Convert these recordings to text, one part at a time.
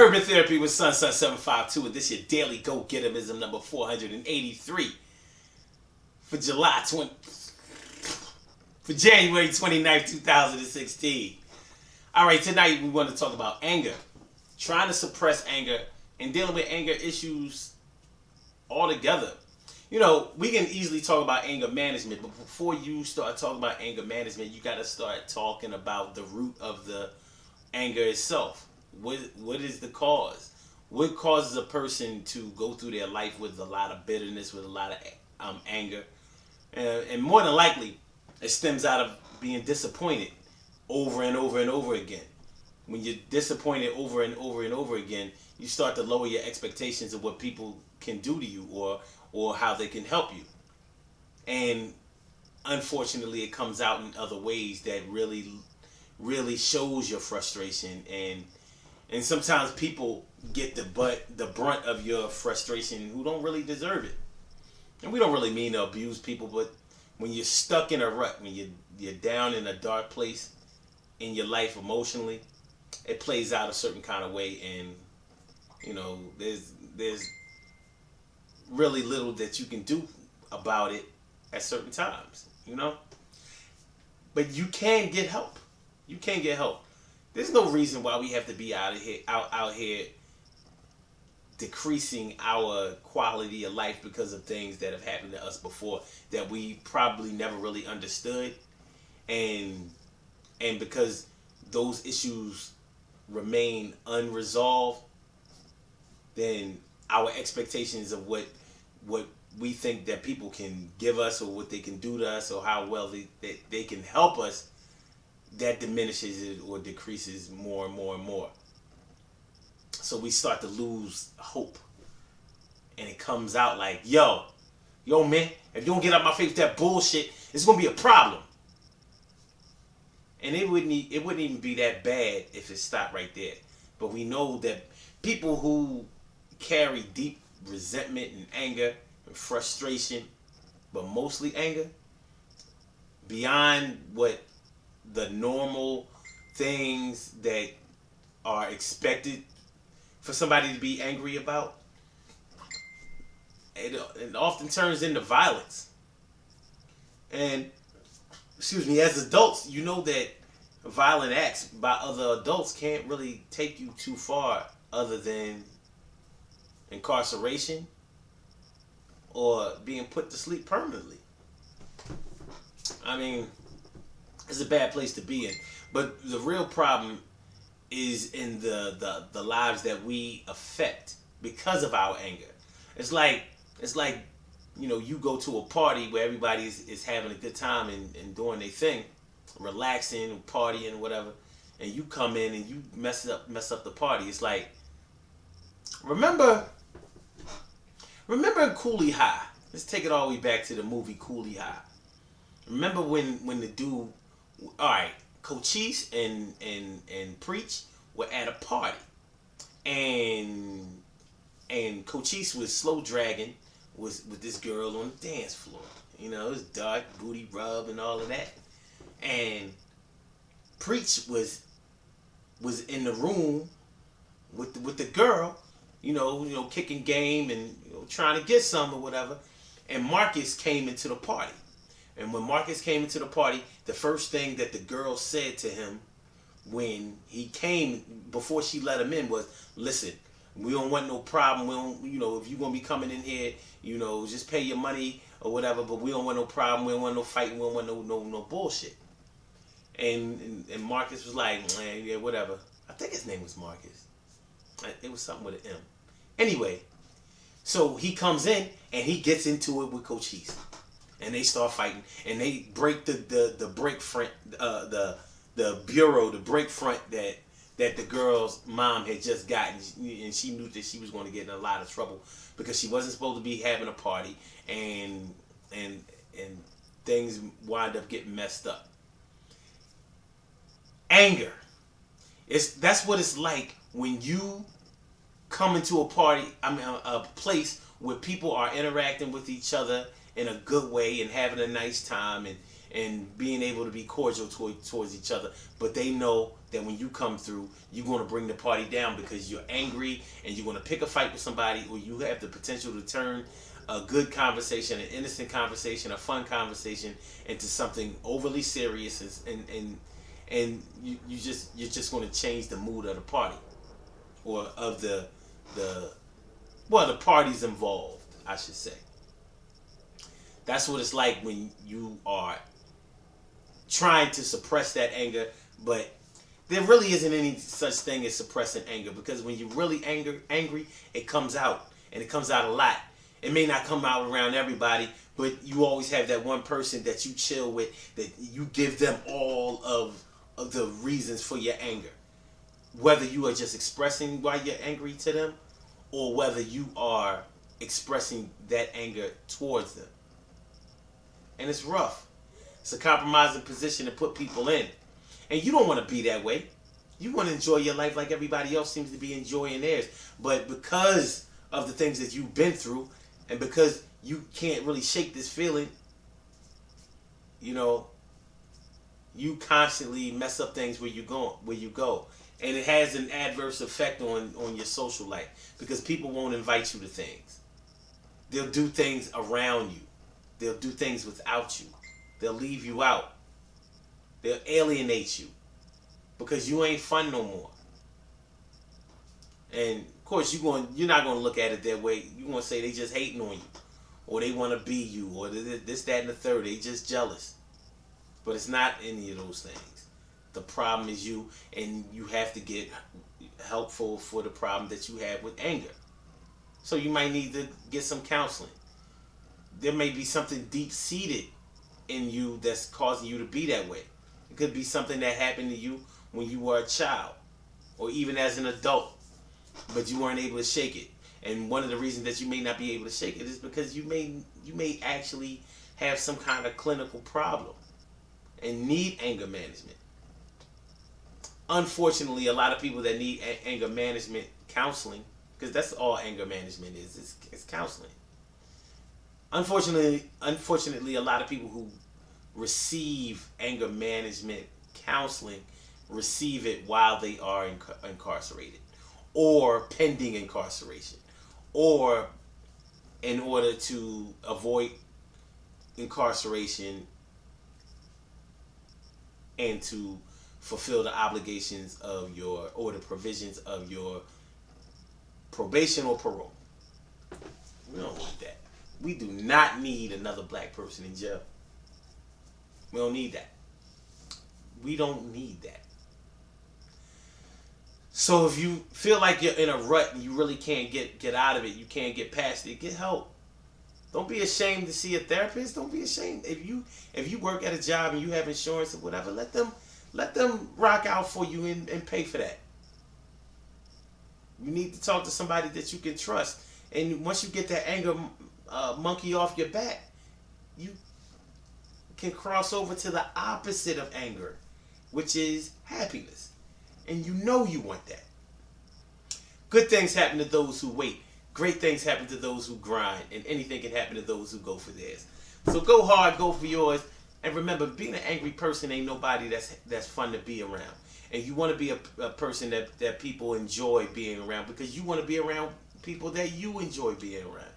Urban Therapy with Sunset 752, and this your daily go-getterism number 483 for January 29th, 2016. All right, tonight we want to talk about anger, trying to suppress anger, and dealing with anger issues altogether. You know, we can easily talk about anger management, but before you start talking about anger management, you got to start talking about the root of the anger itself. What is the cause? What causes a person to go through their life with a lot of bitterness, with a lot of anger, and more than likely, it stems out of being disappointed over and over and over again. When you're disappointed over and over and over again, you start to lower your expectations of what people can do to you or how they can help you. And unfortunately, it comes out in other ways that really shows your frustration, and sometimes people get the brunt of your frustration who don't really deserve it. And we don't really mean to abuse people, but when you're stuck in a rut, when you're down in a dark place in your life emotionally, it plays out a certain kind of way, and you know there's really little that you can do about it at certain times, you know. But you can get help. You can get help. There's no reason why we have to be out here decreasing our quality of life because of things that have happened to us before that we probably never really understood, and because those issues remain unresolved, then our expectations of what we think that people can give us or what they can do to us or how well they can help us, that diminishes it or decreases more and more and more. So we start to lose hope, and it comes out like, yo man, if you don't get out my face with that bullshit, it's gonna be a problem. And it wouldn't even be that bad if it stopped right there. But we know that people who carry deep resentment and anger and frustration, but mostly anger, beyond what the normal things that are expected for somebody to be angry about, it often turns into violence. And as adults, you know that violent acts by other adults can't really take you too far other than incarceration or being put to sleep permanently. I mean, it's a bad place to be in. But the real problem is in the lives that we affect because of our anger. It's like you know, you go to a party where everybody is having a good time and doing their thing, relaxing, partying, whatever, and you come in and you mess up the party. It's like, remember in Cooley High. Let's take it all the way back to the movie Cooley High. Remember when the dude, all right, Cochise and Preach were at a party, and Cochise was slow dragging with this girl on the dance floor. You know, it was dark, booty rub and all of that. And Preach was in the room with the girl, you know, kicking game and trying to get some or whatever. And Marcus came into the party. And when Marcus came into the party, the first thing that the girl said to him when he came, before she let him in, was, listen, we don't want no problem. We don't, if you're going to be coming in here, just pay your money or whatever, but we don't want no problem. We don't want no fighting. We don't want no bullshit. And Marcus was like, man, yeah, whatever. I think his name was Marcus. It was something with an M. Anyway, so he comes in and he gets into it with Cochise. And they start fighting, and they break the brake front, the bureau, the brake front that the girl's mom had just gotten, and she knew that she was going to get in a lot of trouble because she wasn't supposed to be having a party, and things wind up getting messed up. Anger, that's what it's like when you come into a party, a place where people are interacting with each other in a good way and having a nice time, and being able to be cordial towards each other. But they know that when you come through, you're going to bring the party down because you're angry and you're going to pick a fight with somebody, or you have the potential to turn a good conversation, an innocent conversation, a fun conversation into something overly serious, and you're just going to change the mood of the party, or of the parties involved, I should say. That's what it's like when you are trying to suppress that anger, but there really isn't any such thing as suppressing anger, because when you're really angry, it comes out, and it comes out a lot. It may not come out around everybody, but you always have that one person that you chill with, that you give them all of the reasons for your anger. Whether you are just expressing why you're angry to them, or whether you are expressing that anger towards them. And it's rough. It's a compromising position to put people in. And you don't want to be that way. You want to enjoy your life like everybody else seems to be enjoying theirs. But because of the things that you've been through, and because you can't really shake this feeling, you constantly mess up things where you go. And it has an adverse effect on your social life, because people won't invite you to things. They'll do things around you. They'll do things without you. They'll leave you out. They'll alienate you because you ain't fun no more. And of course, you're not going to look at it that way. You're going to say they just hating on you, or they want to be you, or this, that, and the third. They just jealous. But it's not any of those things. The problem is you, and you have to get helpful for the problem that you have with anger. So you might need to get some counseling. There may be something deep-seated in you that's causing you to be that way. It could be something that happened to you when you were a child, or even as an adult, but you weren't able to shake it. And one of the reasons that you may not be able to shake it is because you may actually have some kind of clinical problem and need anger management. Unfortunately, a lot of people that need anger management counseling, because that's all anger management is, it's counseling. Unfortunately, a lot of people who receive anger management counseling receive it while they are incarcerated, or pending incarceration, or in order to avoid incarceration and to fulfill the obligations of or the provisions of your probation or parole. We don't want that. We do not need another black person in jail. We don't need that. We don't need that. So if you feel like you're in a rut and you really can't get out of it, you can't get past it, get help. Don't be ashamed to see a therapist. Don't be ashamed. If you work at a job and you have insurance or whatever, let them rock out for you and pay for that. You need to talk to somebody that you can trust. And once you get that anger monkey off your back, you can cross over to the opposite of anger, which is happiness. And you know you want that. Good things happen to those who wait. Great things happen to those who grind. And anything can happen to those who go for theirs. So go hard, go for yours. And remember, being an angry person ain't nobody that's fun to be around. And you want to be a person that people enjoy being around, because you want to be around people that you enjoy being around.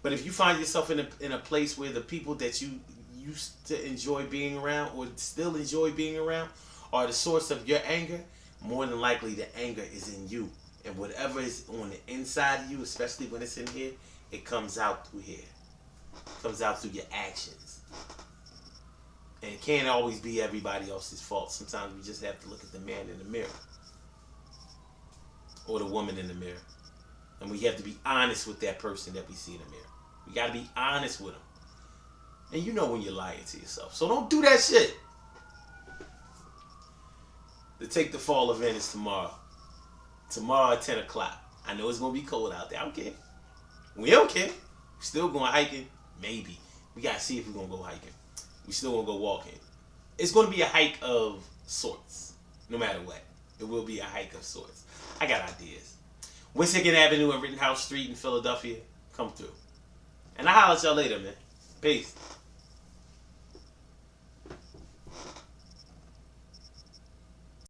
But if you find yourself in a place where the people that you used to enjoy being around, or still enjoy being around, are the source of your anger, more than likely the anger is in you. And whatever is on the inside of you, especially when it's in here, it comes out through here. It comes out through your actions. And it can't always be everybody else's fault. Sometimes we just have to look at the man in the mirror, or the woman in the mirror. And we have to be honest with that person that we see in the mirror. We got to be honest with them. And you know when you're lying to yourself. So don't do that shit. The Take the Fall event is tomorrow. Tomorrow at 10 o'clock. I know it's going to be cold out there. I don't care. We don't care. We're still going hiking. Maybe. We got to see if we're going to go hiking. We still going to go walking. It's going to be a hike of sorts. No matter what. It will be a hike of sorts. I got ideas. Wissahickon Avenue and Rittenhouse Street in Philadelphia. Come through. And I'll holler at y'all later, man. Peace.